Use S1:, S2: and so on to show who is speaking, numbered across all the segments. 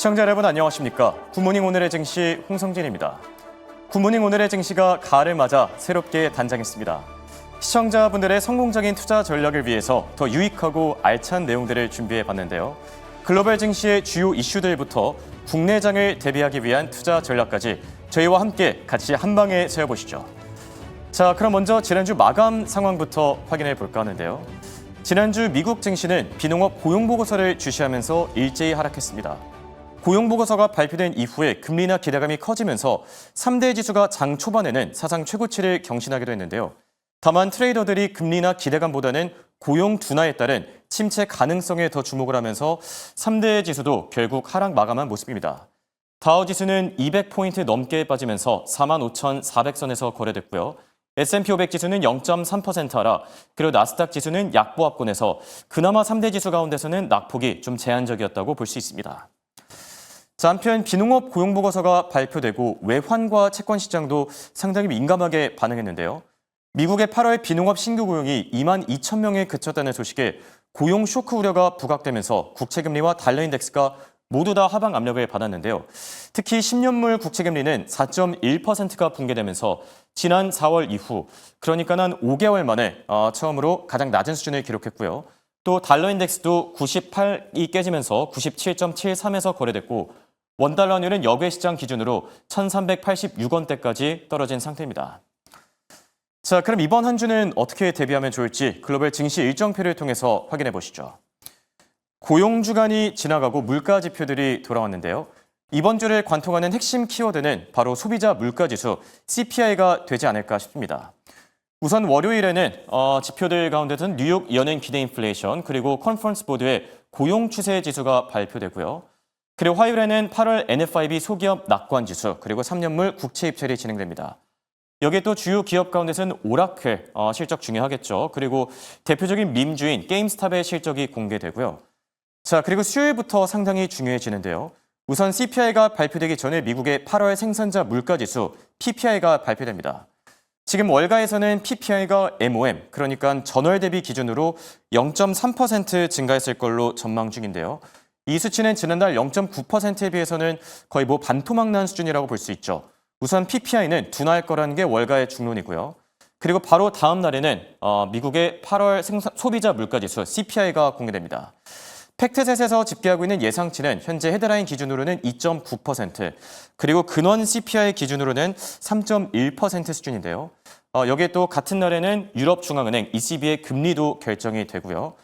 S1: 시청자 여러분 안녕하십니까? 굿모닝 오늘의 증시 홍성진입니다. 굿모닝 오늘의 증시가 가을을 맞아 새롭게 단장했습니다. 시청자분들의 성공적인 투자 전략을 위해서 더 유익하고 알찬 내용들을 준비해봤는데요. 글로벌 증시의 주요 이슈들부터 국내장을 대비하기 위한 투자 전략까지 저희와 함께 같이 한 방에 세워보시죠. 자, 그럼 먼저 지난주 마감 상황부터 확인해 볼까 하는데요. 지난주 미국 증시는 비농업 고용보고서를 주시하면서 일제히 하락했습니다. 고용보고서가 발표된 이후에 금리나 기대감이 커지면서 3대 지수가 장 초반에는 사상 최고치를 경신하기도 했는데요. 다만 트레이더들이 금리나 기대감보다는 고용 둔화에 따른 침체 가능성에 더 주목을 하면서 3대 지수도 결국 하락 마감한 모습입니다. 다우지수는 200포인트 넘게 빠지면서 45,400선에서 거래됐고요. S&P 500 지수는 0.3% 하락, 그리고 나스닥 지수는 약보합권에서 그나마 3대 지수 가운데서는 낙폭이 좀 제한적이었다고 볼 수 있습니다. 자, 한편 비농업 고용보고서가 발표되고 외환과 채권 시장도 상당히 민감하게 반응했는데요. 미국의 8월 비농업 신규 고용이 2만 2천 명에 그쳤다는 소식에 고용 쇼크 우려가 부각되면서 국채금리와 달러 인덱스가 모두 다 하방 압력을 받았는데요. 특히 10년물 국채금리는 4.1%가 붕괴되면서 지난 4월 이후, 그러니까 한 5개월 만에 처음으로 가장 낮은 수준을 기록했고요. 또 달러 인덱스도 98이 깨지면서 97.73에서 거래됐고 원달러 환율은 역외 시장 기준으로 1,386원대까지 떨어진 상태입니다. 자, 그럼 이번 한 주는 어떻게 대비하면 좋을지 글로벌 증시 일정표를 통해서 확인해 보시죠. 고용 주간이 지나가고 물가 지표들이 돌아왔는데요. 이번 주를 관통하는 핵심 키워드는 바로 소비자 물가지수 CPI가 되지 않을까 싶습니다. 우선 월요일에는 지표들 가운데서는 뉴욕 연행 기대 인플레이션 그리고 컨퍼런스 보드의 고용 추세 지수가 발표되고요. 그리고 화요일에는 8월 NFIB 소기업 낙관 지수 그리고 3년물 국채 입찰이 진행됩니다. 여기에 또 주요 기업 가운데서는 오라클 실적 중요하겠죠. 그리고 대표적인 밈주인 게임스탑의 실적이 공개되고요. 자, 그리고 수요일부터 상당히 중요해지는데요. 우선 CPI가 발표되기 전에 미국의 8월 생산자 물가지수 PPI가 발표됩니다. 지금 월가에서는 PPI가 MOM, 그러니까 전월 대비 기준으로 0.3% 증가했을 걸로 전망 중인데요. 이 수치는 지난달 0.9%에 비해서는 거의 반토막 난 수준이라고 볼 수 있죠. 우선 PPI는 둔화할 거라는 게 월가의 중론이고요. 그리고 바로 다음 날에는 미국의 8월 소비자 물가지수 CPI가 공개됩니다. 팩트셋에서 집계하고 있는 예상치는 현재 헤드라인 기준으로는 2.9%, 그리고 근원 CPI 기준으로는 3.1% 수준인데요. 여기에 또 같은 날에는 유럽중앙은행 ECB의 금리도 결정이 되고요.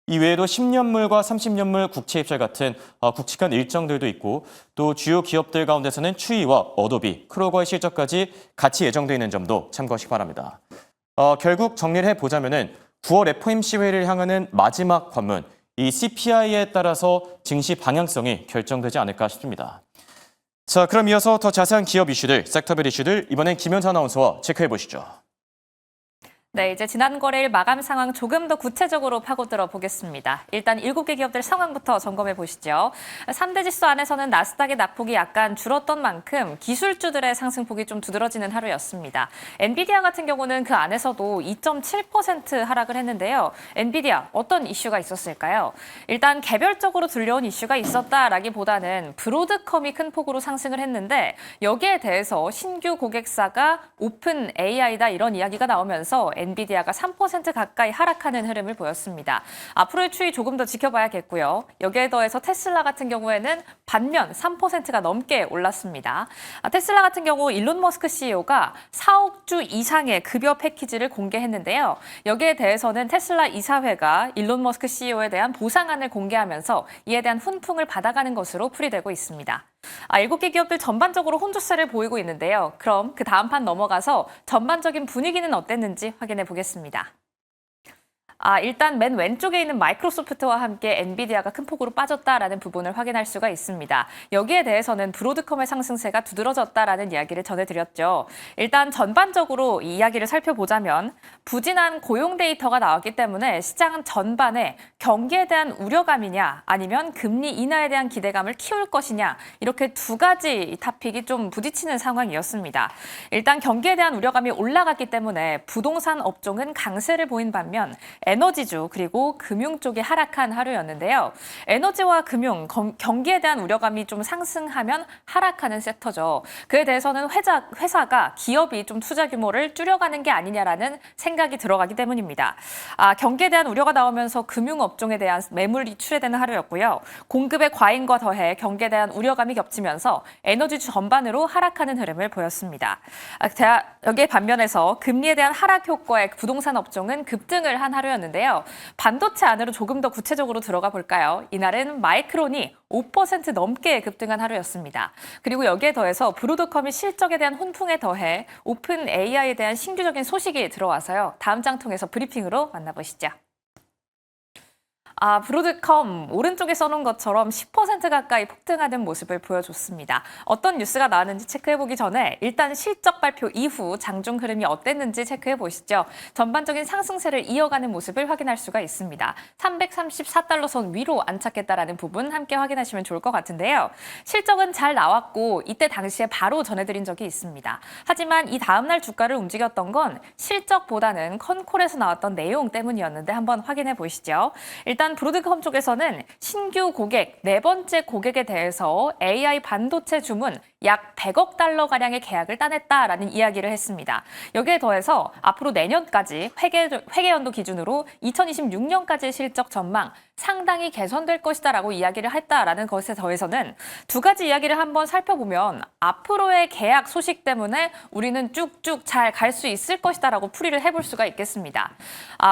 S1: 이 외에도 10년물과 30년물 국채 입찰 같은 굵직한 일정들도 있고 또 주요 기업들 가운데서는 추이와 어도비, 크로거의 실적까지 같이 예정되어 있는 점도 참고하시기 바랍니다. 결국 정리를 해보자면은 9월 FOMC 회의를 향하는 마지막 관문, 이 CPI에 따라서 증시 방향성이 결정되지 않을까 싶습니다. 자, 그럼 이어서 더 자세한 기업 이슈들, 섹터별 이슈들 이번엔 김현수 아나운서와 체크해 보시죠.
S2: 네, 이제 지난 거래일 마감 상황 조금 더 구체적으로 파고들어 보겠습니다. 일단 7개 기업들 상황부터 점검해 보시죠. 3대 지수 안에서는 나스닥의 낙폭이 약간 줄었던 만큼 기술주들의 상승폭이 좀 두드러지는 하루였습니다. 엔비디아 같은 경우는 그 안에서도 2.7% 하락을 했는데요. 엔비디아 어떤 이슈가 있었을까요? 일단 개별적으로 들려온 이슈가 있었다라기보다는 브로드컴이 큰 폭으로 상승을 했는데 여기에 대해서 신규 고객사가 오픈 AI다 이런 이야기가 나오면서 엔비디아가 3% 가까이 하락하는 흐름을 보였습니다. 앞으로의 추이 조금 더 지켜봐야겠고요. 여기에 더해서 테슬라 같은 경우에는 반면 3%가 넘게 올랐습니다. 테슬라 같은 경우 일론 머스크 CEO가 4억 주 이상의 급여 패키지를 공개했는데요. 여기에 대해서는 테슬라 이사회가 일론 머스크 CEO에 대한 보상안을 공개하면서 이에 대한 훈풍을 받아가는 것으로 풀이되고 있습니다. 7개 기업들 전반적으로 혼조세를 보이고 있는데요. 그럼 그 다음 판 넘어가서 전반적인 분위기는 어땠는지 확인해 보겠습니다. 일단 맨 왼쪽에 있는 마이크로소프트와 함께 엔비디아가 큰 폭으로 빠졌다라는 부분을 확인할 수가 있습니다. 여기에 대해서는 브로드컴의 상승세가 두드러졌다라는 이야기를 전해드렸죠. 일단 전반적으로 이 이야기를 살펴보자면 부진한 고용 데이터가 나왔기 때문에 시장 전반에 경기에 대한 우려감이냐 아니면 금리 인하에 대한 기대감을 키울 것이냐 이렇게 두 가지 토픽이 좀 부딪히는 상황이었습니다. 일단 경기에 대한 우려감이 올라갔기 때문에 부동산 업종은 강세를 보인 반면 에너지주 그리고 금융 쪽이 하락한 하루였는데요. 에너지와 금융, 경기에 대한 우려감이 좀 상승하면 하락하는 섹터죠. 그에 대해서는 회사가 기업이 좀 투자 규모를 줄여가는 게 아니냐라는 생각이 들어가기 때문입니다. 경기에 대한 우려가 나오면서 금융업종에 대한 매물이 출회되는 하루였고요. 공급의 과잉과 더해 경기에 대한 우려감이 겹치면서 에너지주 전반으로 하락하는 흐름을 보였습니다. 여기에 반면에서 금리에 대한 하락 효과에 부동산 업종은 급등을 한 하루였는데요. 반도체 안으로 조금 더 구체적으로 들어가 볼까요? 이날은 마이크론이 5% 넘게 급등한 하루였습니다. 그리고 여기에 더해서 브로드컴이 실적에 대한 훈풍에 더해 오픈 AI에 대한 신규적인 소식이 들어와서요. 다음 장 통해서 브리핑으로 만나보시죠. 브로드컴 오른쪽에 써놓은 것처럼 10% 가까이 폭등하는 모습을 보여줬습니다. 어떤 뉴스가 나왔는지 체크해보기 전에 일단 실적 발표 이후 장중 흐름이 어땠는지 체크해보시죠. 전반적인 상승세를 이어가는 모습을 확인할 수가 있습니다. 334달러 선 위로 안착했다라는 부분 함께 확인하시면 좋을 것 같은데요. 실적은 잘 나왔고 이때 당시에 바로 전해드린 적이 있습니다. 하지만 이 다음날 주가를 움직였던 건 실적보다는 컨콜에서 나왔던 내용 때문이었는데 한번 확인해 보시죠. 일단 브로드컴 쪽에서는 신규 고객, 네 번째 고객에 대해서 AI 반도체 주문 약 100억 달러가량의 계약을 따냈다라는 이야기를 했습니다. 여기에 더해서 앞으로 내년까지 회계연도 기준으로 2026년까지의 실적 전망 상당히 개선될 것이다라고 이야기를 했다라는 것에 더해서는 두 가지 이야기를 한번 살펴보면 앞으로의 계약 소식 때문에 우리는 쭉쭉 잘 갈 수 있을 것이다라고 풀이를 해볼 수가 있겠습니다.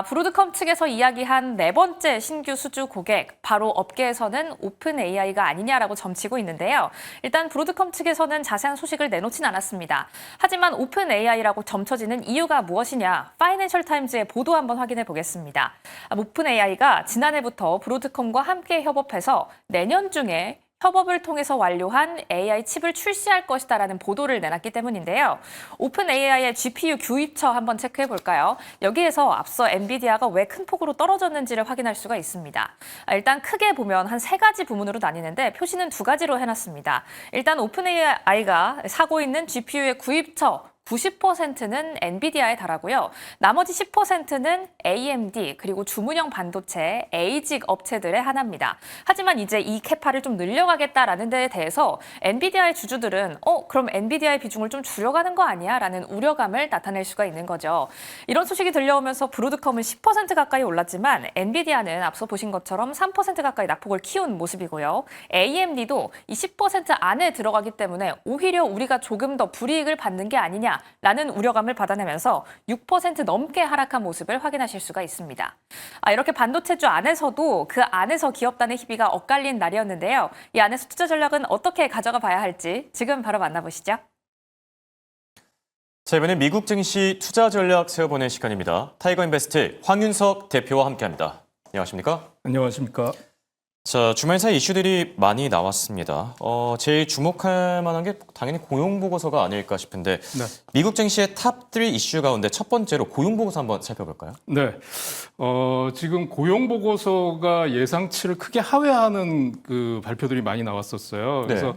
S2: 브로드컴 측에서 이야기한 네 번째 신규 수주 고객, 바로 업계에서는 오픈 AI가 아니냐라고 점치고 있는데요. 일단 브로드컴 측에서는 자세한 소식을 내놓진 않았습니다. 하지만 오픈 AI라고 점쳐지는 이유가 무엇이냐? 파이낸셜 타임즈의 보도 한번 확인해 보겠습니다. 오픈 AI가 지난해부터 브로드컴과 함께 협업해서 내년 중에 협업을 통해서 완료한 AI 칩을 출시할 것이다라는 보도를 내놨기 때문인데요. 오픈 AI의 GPU 구입처 한번 체크해 볼까요? 여기에서 앞서 엔비디아가 왜 큰 폭으로 떨어졌는지를 확인할 수가 있습니다. 일단 크게 보면 한 세 가지 부문으로 나뉘는데 표시는 두 가지로 해놨습니다. 일단 오픈 AI가 사고 있는 GPU의 구입처 90%는 엔비디아에 달하고요. 나머지 10%는 AMD 그리고 주문형 반도체, ASIC 업체들의 하나입니다. 하지만 이제 이 캐파를 좀 늘려가겠다라는 데에 대해서 엔비디아의 주주들은 그럼 엔비디아의 비중을 좀 줄여가는 거 아니야? 라는 우려감을 나타낼 수가 있는 거죠. 이런 소식이 들려오면서 브로드컴은 10% 가까이 올랐지만 엔비디아는 앞서 보신 것처럼 3% 가까이 낙폭을 키운 모습이고요. AMD도 이 10% 안에 들어가기 때문에 오히려 우리가 조금 더 불이익을 받는 게 아니냐 라는 우려감을 받아내면서 6% 넘게 하락한 모습을 확인하실 수가 있습니다. 이렇게 반도체주 안에서도 그 안에서 기업단의 희비가 엇갈린 날이었는데요. 이 안에서 투자 전략은 어떻게 가져가 봐야 할지 지금 바로 만나보시죠.
S1: 자, 이번엔 미국 증시 투자 전략 세워보는 시간입니다. 타이거인베스트 황윤석 대표와 함께합니다. 안녕하십니까?
S3: 안녕하십니까?
S1: 자, 주말 사이 이슈들이 많이 나왔습니다. 제일 주목할 만한 게 당연히 고용보고서가 아닐까 싶은데
S3: 네.
S1: 미국 증시의 탑3 이슈 가운데 첫 번째로 고용보고서 한번 살펴볼까요?
S3: 네. 지금 고용보고서가 예상치를 크게 하회하는 그 발표들이 많이 나왔었어요. 그래서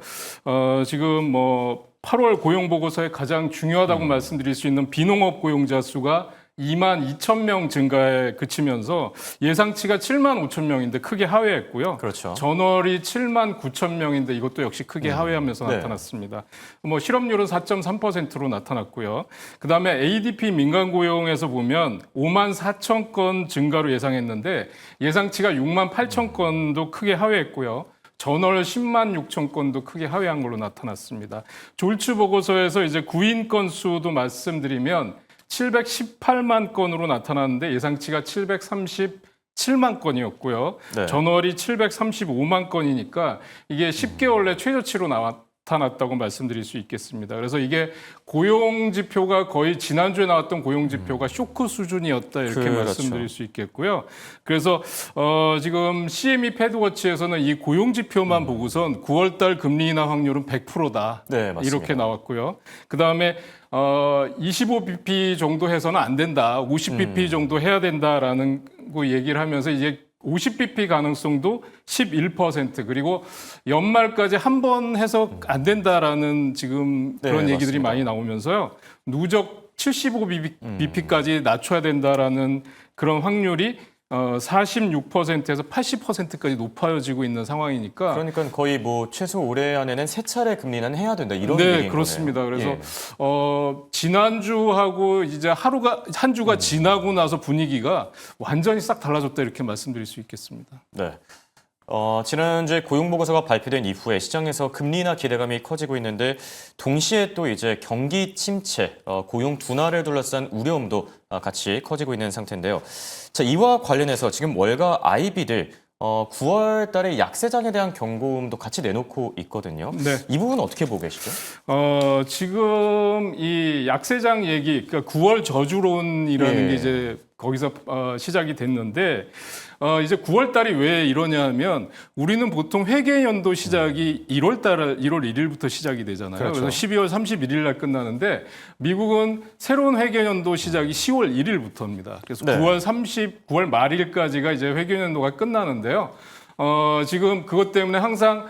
S3: 지금 8월 고용보고서에 가장 중요하다고 말씀드릴 수 있는 비농업 고용자 수가 2만 2천 명 증가에 그치면서 예상치가 7만 5천 명인데 크게 하회했고요.
S1: 그렇죠.
S3: 전월이 7만 9천 명인데 이것도 역시 크게 하회하면서
S1: 네.
S3: 나타났습니다. 실업률은 4.3%로 나타났고요. 그다음에 ADP 민간 고용에서 보면 5만 4천 건 증가로 예상했는데 예상치가 6만 8천 건도 크게 하회했고요. 전월 10만 6천 건도 크게 하회한 걸로 나타났습니다. 졸츠 보고서에서 이제 구인 건수도 말씀드리면 718만 건으로 나타났는데 예상치가 737만 건이었고요.
S1: 네.
S3: 전월이 735만 건이니까 이게 10개월 내 최저치로 나타났다고 말씀드릴 수 있겠습니다. 그래서 이게 고용 지표가 거의 지난주에 나왔던 고용 지표가 쇼크 수준이었다 이렇게
S1: 그렇죠.
S3: 말씀드릴 수 있겠고요. 그래서 지금 CME 패드워치에서는 이 고용 지표만 보고선 9월 달 금리 인하 확률은 100%다.
S1: 네, 맞습니다.
S3: 이렇게 나왔고요. 그다음에 25bp 정도 해서는 안 된다. 50bp 정도 해야 된다라는 거 얘기를 하면서 이제 50bp 가능성도 11% 그리고 연말까지 한 번 해서 안 된다라는 지금 그런
S1: 네,
S3: 얘기들이
S1: 맞습니다.
S3: 많이 나오면서요. 누적 75bp까지 낮춰야 된다라는 그런 확률이 46%에서 80%까지 높아지고 있는 상황이니까.
S1: 그러니까 거의 뭐 최소 올해 안에는 세 차례 금리 인하는 해야 된다 이런
S3: 네,
S1: 얘기인
S3: 그렇습니다.
S1: 거네요.
S3: 그래서 지난주하고 이제 한 주가 지나고 나서 분위기가 완전히 싹 달라졌다 이렇게 말씀드릴 수 있겠습니다.
S1: 네. 지난주에 고용보고서가 발표된 이후에 시장에서 금리 인하 기대감이 커지고 있는데 동시에 또 이제 경기 침체, 고용 둔화를 둘러싼 우려움도 같이 커지고 있는 상태인데요. 자, 이와 관련해서 지금 월가 IB들 9월 달에 약세장에 대한 경고음도 같이 내놓고 있거든요.
S3: 네.
S1: 이 부분은 어떻게 보고 계시죠?
S3: 지금 이 약세장 얘기, 그러니까 9월 저주론이라는
S1: 예.
S3: 게 이제 거기서 시작이 됐는데 이제 9월 달이 왜 이러냐면 우리는 보통 회계연도 시작이 1월 1일부터 시작이 되잖아요.
S1: 그렇죠.
S3: 그래서 12월 31일 날 끝나는데 미국은 새로운 회계연도 시작이 10월 1일부터입니다. 그래서
S1: 네.
S3: 9월 말일까지가 이제 회계연도가 끝나는데요. 지금 그것 때문에 항상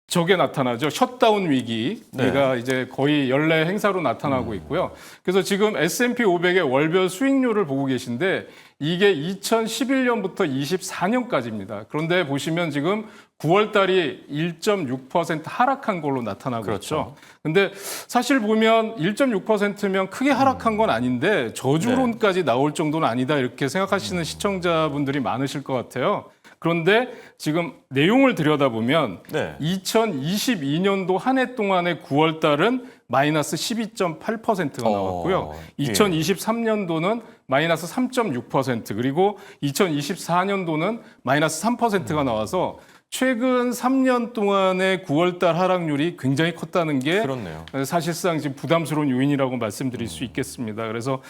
S3: 저게 나타나죠. 셧다운 위기가 이제 거의 연례 행사로 나타나고 있고요. 그래서 지금 S&P 500의 월별 수익률을 보고 계신데 이게 2011년부터 24년까지입니다. 그런데 보시면 지금 9월 달이 1.6% 하락한 걸로 나타나고
S1: 그렇죠.
S3: 있죠. 근데 사실 보면 1.6%면 크게 하락한 건 아닌데 저주론까지 나올 정도는 아니다 이렇게 생각하시는 시청자분들이 많으실 것 같아요. 그런데 지금 내용을 들여다보면
S1: 네.
S3: 2022년도 한 해 동안의 9월 달은 마이너스 12.8%가 나왔고요.
S1: 예.
S3: 2023년도는 마이너스 3.6% 그리고 2024년도는 마이너스 3%가 나와서 최근 3년 동안의 9월 달 하락률이 굉장히 컸다는 게
S1: 그렇네요.
S3: 사실상 지금 부담스러운 요인이라고 말씀드릴 수 있겠습니다. 그래서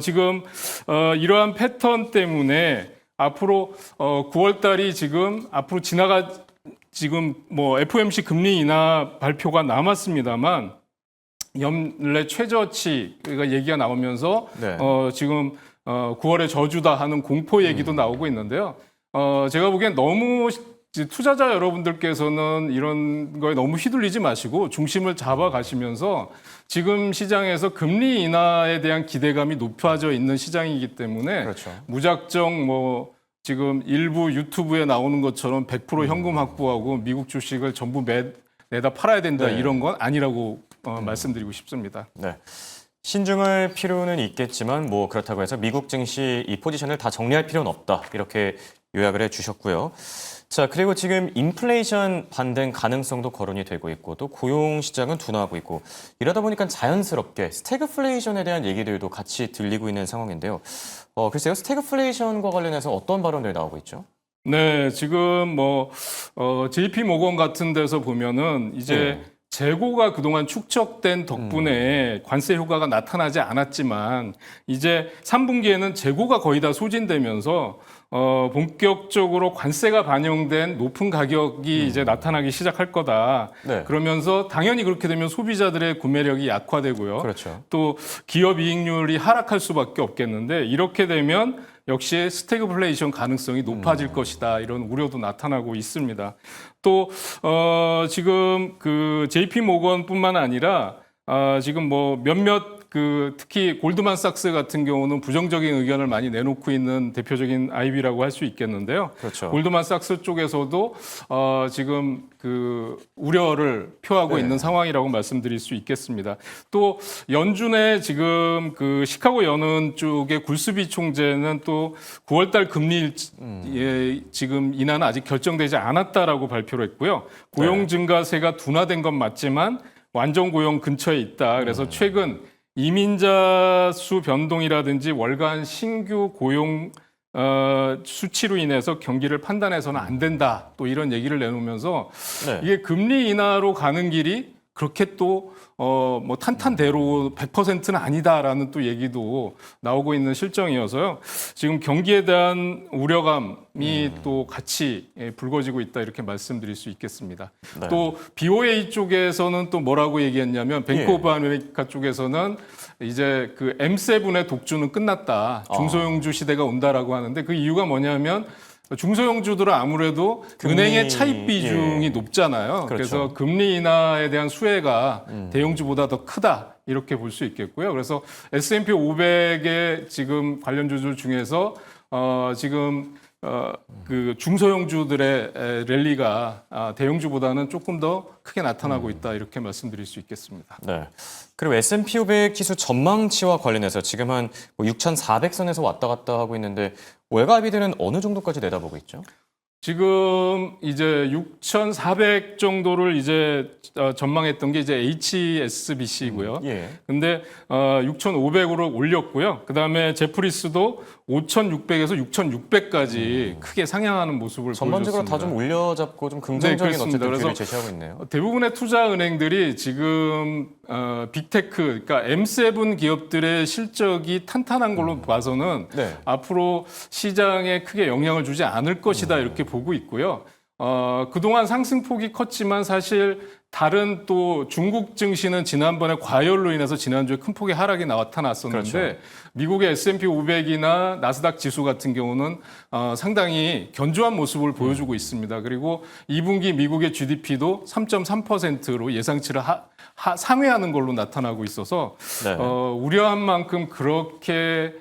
S3: 지금 이러한 패턴 때문에 앞으로 9월 달이 지금 앞으로 지금 뭐 FOMC 금리 인하 발표가 남았습니다만 연례 최저치가 얘기가 나오면서
S1: 네.
S3: 지금 9월에 저주다 하는 공포 얘기도 나오고 있는데요. 제가 보기엔 너무 투자자 여러분들께서는 이런 거에 너무 휘둘리지 마시고 중심을 잡아가시면서 지금 시장에서 금리 인하에 대한 기대감이 높아져 있는 시장이기 때문에
S1: 그렇죠.
S3: 무작정 뭐 지금 일부 유튜브에 나오는 것처럼 100% 현금 확보하고 미국 주식을 전부 내다 팔아야 된다
S1: 네.
S3: 이런 건 아니라고 말씀드리고 싶습니다.
S1: 네. 신중할 필요는 있겠지만 뭐 그렇다고 해서 미국 증시 이 포지션을 다 정리할 필요는 없다. 이렇게 요약을 해주셨고요. 자, 그리고 지금 인플레이션 반등 가능성도 거론이 되고 있고 또 고용 시장은 둔화하고 있고 이러다 보니까 자연스럽게 스태그플레이션에 대한 얘기들도 같이 들리고 있는 상황인데요. 글쎄요, 스태그플레이션과 관련해서 어떤 발언들이 나오고 있죠?
S3: 네, 지금 뭐 JP 모건 같은 데서 보면은 이제 재고가 그동안 축적된 덕분에 관세 효과가 나타나지 않았지만 이제 3분기에는 재고가 거의 다 소진되면서 본격적으로 관세가 반영된 높은 가격이 이제 나타나기 시작할 거다.
S1: 네.
S3: 그러면서 당연히 그렇게 되면 소비자들의 구매력이 약화되고요.
S1: 그렇죠.
S3: 또 기업 이익률이 하락할 수밖에 없겠는데 이렇게 되면 역시 스태그플레이션 가능성이 높아질 것이다. 이런 우려도 나타나고 있습니다. 또 지금 그 JP 모건뿐만 아니라 지금 뭐 몇몇 특히 골드만삭스 같은 경우는 부정적인 의견을 많이 내놓고 있는 대표적인 IB라고 할 수 있겠는데요.
S1: 그렇죠.
S3: 골드만삭스 쪽에서도 지금 그 우려를 표하고
S1: 네.
S3: 있는 상황이라고 말씀드릴 수 있겠습니다. 또 연준의 지금 그 시카고 연은 쪽의 굴스비 총재는 또 9월달 금리 지금 인하는 아직 결정되지 않았다라고 발표를 했고요. 고용 증가세가 둔화된 건 맞지만 완전 고용 근처에 있다. 그래서 최근 이민자 수 변동이라든지 월간 신규 고용 수치로 인해서 경기를 판단해서는 안 된다. 또 이런 얘기를 내놓으면서
S1: 네.
S3: 이게 금리 인하로 가는 길이 그렇게 또 뭐 탄탄대로 100%는 아니다라는 또 얘기도 나오고 있는 실정이어서요. 지금 경기에 대한 우려감이 또 같이 불거지고 있다 이렇게 말씀드릴 수 있겠습니다.
S1: 네.
S3: 또 BOA 쪽에서는 또 뭐라고 얘기했냐면 뱅크 오브 아메리카 쪽에서는 이제 그 M7의 독주는 끝났다. 중소형주 시대가 온다라고 하는데 그 이유가 뭐냐면 중소형주들은 아무래도 은행의 차입 비중이
S1: 예.
S3: 높잖아요.
S1: 그렇죠.
S3: 그래서 금리 인하에 대한 수혜가 대형주보다 더 크다. 이렇게 볼 수 있겠고요. 그래서 S&P 500의 지금 관련주들 중에서 지금 그 중소형주들의 랠리가 대형주보다는 조금 더 크게 나타나고 있다. 이렇게 말씀드릴 수 있겠습니다.
S1: 네. 그리고 S&P 500 지수 전망치와 관련해서 지금 한 6,400선에서 왔다 갔다 하고 있는데 외곽이들은 어느 정도까지 내다보고 있죠?
S3: 지금 이제 6,400 정도를 이제 전망했던 게 이제 HSBC고요.
S1: 예.
S3: 근데 6,500으로 올렸고요. 그다음에 제프리스도 5,600에서 6,600까지 크게 상향하는 모습을
S1: 전반적으로
S3: 보여줬습니다.
S1: 다 좀 올려잡고 좀 긍정적인
S3: 그렇습니다.
S1: 어쨌든 뷰를
S3: 그래서
S1: 제시하고 있네요.
S3: 대부분의 투자 은행들이 지금 빅테크, 그러니까 M7 기업들의 실적이 탄탄한 걸로 봐서는
S1: 네.
S3: 앞으로 시장에 크게 영향을 주지 않을 것이다 이렇게 보고 있고요. 그동안 상승폭이 컸지만 사실 다른 또 중국 증시는 지난번에 과열로 인해서 지난주에 큰 폭의 하락이 나타났었는데
S1: 그렇죠.
S3: 미국의 S&P 500이나 나스닥 지수 같은 경우는 상당히 견조한 모습을 보여주고 있습니다. 그리고 2분기 미국의 GDP도 3.3%로 예상치를 상회하는 걸로 나타나고 있어서
S1: 네.
S3: 우려한 만큼 그렇게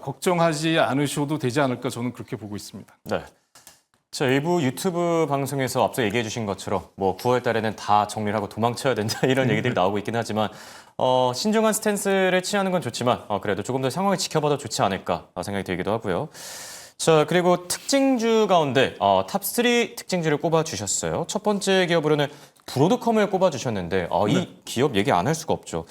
S3: 걱정하지 않으셔도 되지 않을까 저는 그렇게 보고 있습니다.
S1: 네. 자, 일부 유튜브 방송에서 앞서 얘기해 주신 것처럼 뭐 9월 달에는 다 정리를 하고 도망쳐야 된다 이런 얘기들이 나오고 있긴 하지만 신중한 스탠스를 취하는 건 좋지만 그래도 조금 더 상황을 지켜봐도 좋지 않을까 생각이 들기도 하고요. 자, 그리고 특징주 가운데 탑3 특징주를 꼽아 주셨어요. 첫 번째 기업으로는 브로드컴을 꼽아 주셨는데 이 기업 얘기 안 할 수가 없죠.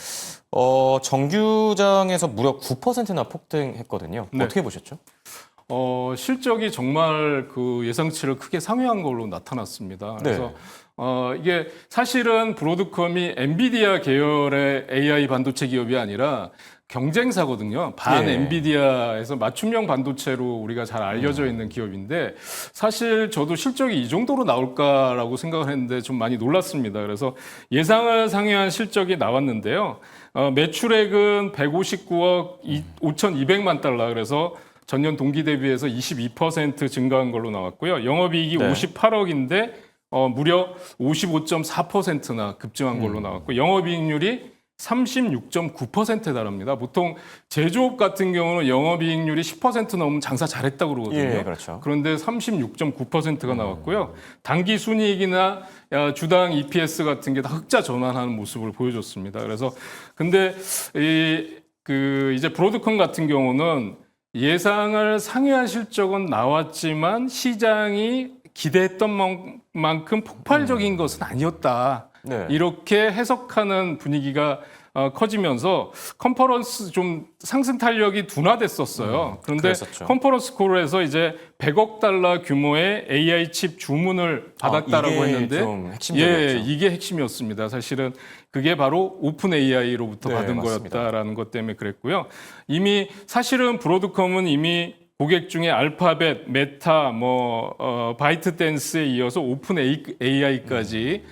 S1: 정규장에서 무려 9%나 폭등했거든요.
S3: 네.
S1: 어떻게 보셨죠?
S3: 실적이 정말 그 예상치를 크게 상회한 걸로 나타났습니다. 그래서 이게 사실은 브로드컴이 엔비디아 계열의 AI 반도체 기업이 아니라 경쟁사거든요. 반
S1: 예.
S3: 엔비디아에서 맞춤형 반도체로 우리가 잘 알려져 있는 기업인데 사실 저도 실적이 이 정도로 나올까라고 생각을 했는데 좀 많이 놀랐습니다. 그래서 예상을 상회한 실적이 나왔는데요. 매출액은 159억 5,200만 달러 그래서 전년 동기 대비해서 22% 증가한 걸로 나왔고요. 영업이익이
S1: 네.
S3: 58억인데 무려 55.4%나 급증한 걸로 나왔고 영업이익률이 36.9%에 달합니다. 보통 제조업 같은 경우는 영업이익률이 10% 넘으면 장사 잘했다고 그러거든요.
S1: 예, 그렇죠.
S3: 그런데 36.9%가 나왔고요. 단기 순이익이나 주당 EPS 같은 게 다 흑자 전환하는 모습을 보여줬습니다. 그래서 근데 이제 브로드컴 같은 경우는 예상을 상회한 실적은 나왔지만 시장이 기대했던 만큼 폭발적인 것은 아니었다.
S1: 네.
S3: 이렇게 해석하는 분위기가 커지면서 컨퍼런스 좀 상승 탄력이 둔화됐었어요. 그런데
S1: 그랬었죠.
S3: 컨퍼런스 콜에서 이제 100억 달러 규모의 AI 칩 주문을 받았다라고
S1: 이게
S3: 했는데
S1: 좀 핵심적이었죠.
S3: 이게 핵심이었습니다. 사실은 그게 바로 오픈 AI로부터
S1: 네,
S3: 받은
S1: 맞습니다.
S3: 거였다라는 것 때문에 그랬고요. 이미 사실은 브로드컴은 이미 고객 중에 알파벳, 메타, 바이트댄스에 이어서 오픈 AI까지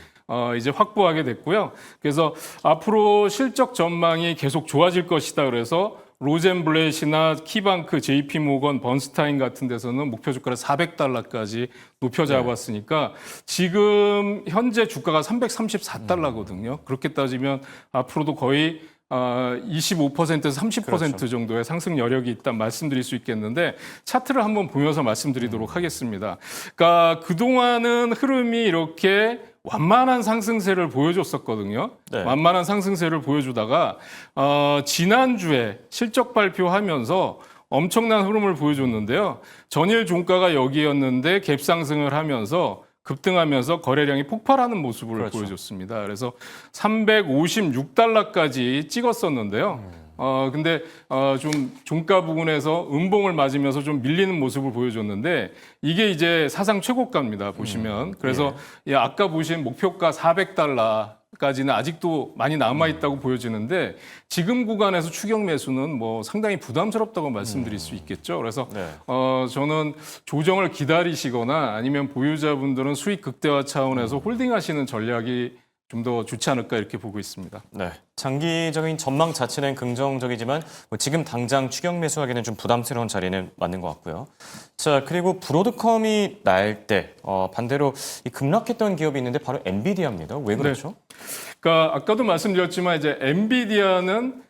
S3: 이제 확보하게 됐고요. 그래서 앞으로 실적 전망이 계속 좋아질 것이다. 그래서 로젠블렛이나 키방크, JP모건, 번스타인 같은 데서는 목표 주가를 400달러까지 높여 잡았으니까 지금 현재 주가가 334달러거든요. 그렇게 따지면 앞으로도 거의 25%에서 30%
S1: 그렇죠.
S3: 정도의 상승 여력이 있다 말씀드릴 수 있겠는데 차트를 한번 보면서 말씀드리도록 하겠습니다. 그러니까 그동안은 흐름이 이렇게 완만한 상승세를 보여줬었거든요.
S1: 네.
S3: 완만한 상승세를 보여주다가 지난주에 실적 발표하면서 엄청난 흐름을 보여줬는데요. 전일 종가가 여기였는데 갭 상승을 하면서 급등하면서 거래량이 폭발하는 모습을
S1: 그렇죠.
S3: 보여줬습니다. 그래서 356달러까지 찍었었는데요. 근데 좀 종가 부분에서 음봉을 맞으면서 좀 밀리는 모습을 보여줬는데 이게 이제 사상 최고가입니다. 보시면. 그래서 아까 보신 목표가 400달러까지는 아직도 많이 남아 있다고 보여지는데 지금 구간에서 추격 매수는 뭐 상당히 부담스럽다고 말씀드릴 수 있겠죠. 그래서
S1: 네.
S3: 저는 조정을 기다리시거나 아니면 보유자분들은 수익 극대화 차원에서 홀딩하시는 전략이 좀 더 좋지 않을까 이렇게 보고 있습니다.
S1: 네, 장기적인 전망 자체는 긍정적이지만 지금 당장 추격 매수하기는 좀 부담스러운 자리는 맞는 것 같고요. 자, 그리고 브로드컴이 날 때 반대로 이 급락했던 기업이 있는데 바로 엔비디아입니다. 왜 그렇죠?
S3: 그러니까 아까도 말씀드렸지만 이제 엔비디아는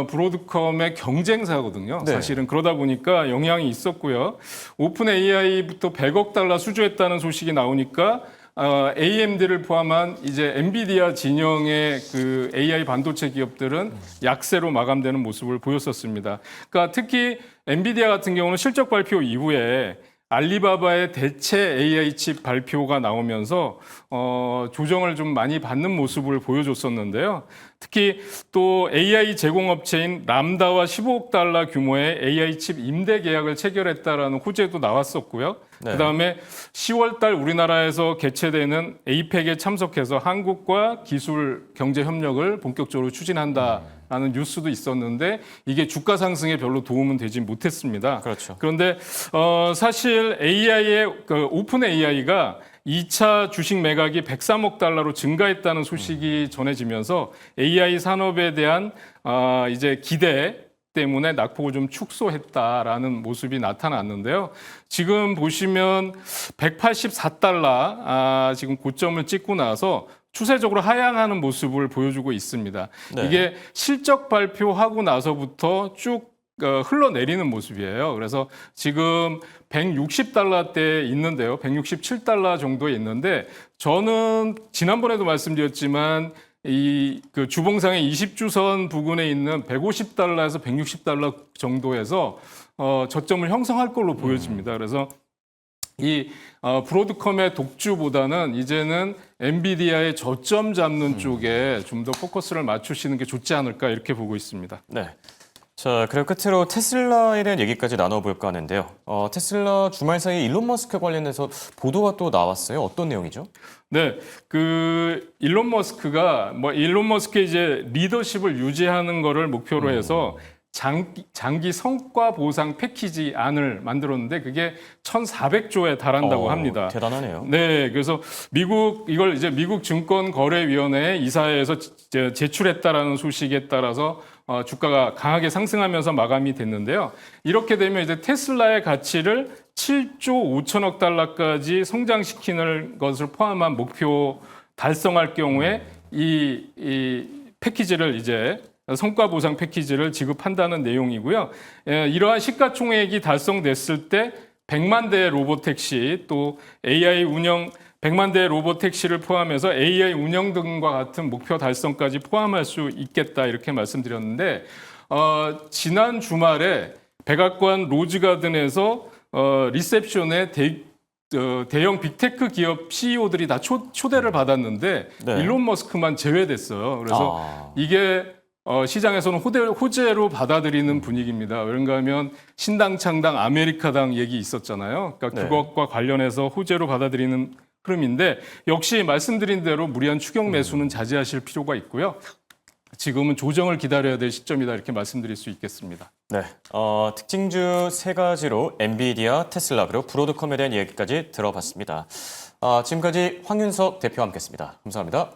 S3: 브로드컴의 경쟁사거든요.
S1: 네.
S3: 사실은 그러다 보니까 영향이 있었고요. 오픈 AI부터 100억 달러 수주했다는 소식이 나오니까 AMD를 포함한 이제 엔비디아 진영의 그 AI 반도체 기업들은 약세로 마감되는 모습을 보였었습니다. 그러니까 특히 엔비디아 같은 경우는 실적 발표 이후에 알리바바의 대체 AI 칩 발표가 나오면서 조정을 좀 많이 받는 모습을 보여줬었는데요. 특히 또 AI 제공업체인 람다와 15억 달러 규모의 AI 칩 임대 계약을 체결했다라는 호재도 나왔었고요.
S1: 네.
S3: 그다음에 10월 달 우리나라에서 개최되는 에이펙에 참석해서 한국과 기술 경제 협력을 본격적으로 추진한다라는 뉴스도 있었는데 이게 주가 상승에 별로 도움은 되지 못했습니다.
S1: 그렇죠.
S3: 그런데 사실 AI의 오픈 AI가 2차 주식 매각이 103억 달러로 증가했다는 소식이 전해지면서 AI 산업에 대한 이제 기대 때문에 낙폭을 좀 축소했다라는 모습이 나타났는데요. 지금 보시면 184달러 지금 고점을 찍고 나서 추세적으로 하향하는 모습을 보여주고 있습니다.
S1: 네.
S3: 이게 실적 발표하고 나서부터 쭉 흘러내리는 모습이에요. 그래서 지금 160달러대에 있는데요. 167달러 정도에 있는데 저는 지난번에도 말씀드렸지만 그 주봉상의 20주선 부근에 있는 150달러에서 160달러 정도에서 저점을 형성할 걸로 보여집니다. 그래서 이 브로드컴의 독주보다는 이제는 엔비디아의 저점 잡는 쪽에 좀 더 포커스를 맞추시는 게 좋지 않을까 이렇게 보고 있습니다.
S1: 네. 자, 그리고 끝으로 테슬라에 대한 얘기까지 나눠볼까 하는데요. 테슬라 주말 사이 일론 머스크 관련해서 보도가 또 나왔어요. 어떤 내용이죠?
S3: 네, 그 일론 머스크의 이제 리더십을 유지하는 거를 목표로 해서 장기 성과 보상 패키지 안을 만들었는데 그게 1,400조에 달한다고 합니다.
S1: 대단하네요.
S3: 네, 그래서 이걸 이제 미국 증권거래위원회 이사회에서 제출했다라는 소식에 따라서 주가가 강하게 상승하면서 마감이 됐는데요. 이렇게 되면 이제 테슬라의 가치를 7조 5천억 달러까지 성장시키는 것을 포함한 목표 달성할 경우에 이 패키지를 이제 성과 보상 패키지를 지급한다는 내용이고요. 이러한 시가총액이 달성됐을 때 100만 대의 로보택시 또 AI 운영 100만 대의 로보택시를 포함해서 AI 운영 등과 같은 목표 달성까지 포함할 수 있겠다 이렇게 말씀드렸는데 지난 주말에 백악관 로즈가든에서 리셉션에 대형 빅테크 기업 CEO들이 다 초대를 받았는데
S1: 네.
S3: 일론 머스크만 제외됐어요. 그래서 이게 시장에서는 호재로 받아들이는 분위기입니다. 그런가 하면 신당 창당 아메리카당 얘기 있었잖아요. 그러니까
S1: 네.
S3: 그것과 관련해서 호재로 받아들이는 흐름인데 역시 말씀드린 대로 무리한 추격 매수는 자제하실 필요가 있고요. 지금은 조정을 기다려야 될 시점이다 이렇게 말씀드릴 수 있겠습니다.
S1: 네, 특징주 세 가지로 엔비디아, 테슬라 그리고 브로드컴에 대한 얘기까지 들어봤습니다. 지금까지 황윤석 대표와 함께했습니다. 감사합니다.